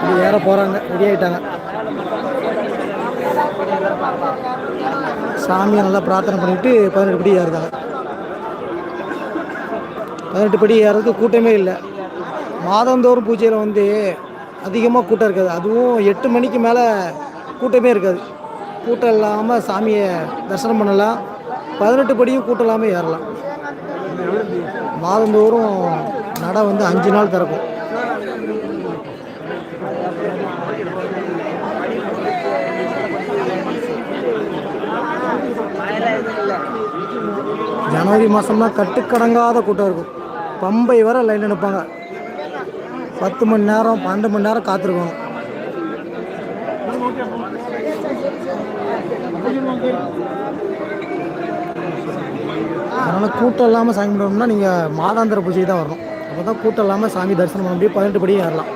இது ஏற போகிறாங்க, ரெடி ஆகிட்டாங்க. சாமியை நல்லா பிரார்த்தனை பண்ணிவிட்டு 18 படி ஏறுதாங்க. 18 படி ஏறதுக்கு கூட்டமே இல்லை. மாதந்தோறும் பூஜையில் வந்து அதிகமாக கூட்டம் இருக்காது. அதுவும் 8 மணிக்கு மேலே கூட்டமே இருக்காது. கூட்டம் இல்லாமல் சாமியை தரிசனம் பண்ணலாம். 18 படியும் கூட்டம் இல்லாமல் ஏறலாம். மாதந்தோறும் நடை வந்து 5 நாள் திறக்கும். ஜனவரி மாதம்னா கட்டுக்கடங்காத கூட்டம் இருக்கும். பம்பை வர லைனில் நிற்பாங்க. 10 மணி நேரம் 12 மணி நேரம் காத்திருக்கணும். அதனால் கூட்டம் இல்லாமல் சாமி கும்பிடணும்னா நீங்கள் மாதாந்திர பூஜை தான் வரணும். அப்போ தான் கூட்டம் இல்லாமல் சாமி தரிசனம் பண்ண முடியும். 18 படியும் ஏறலாம்.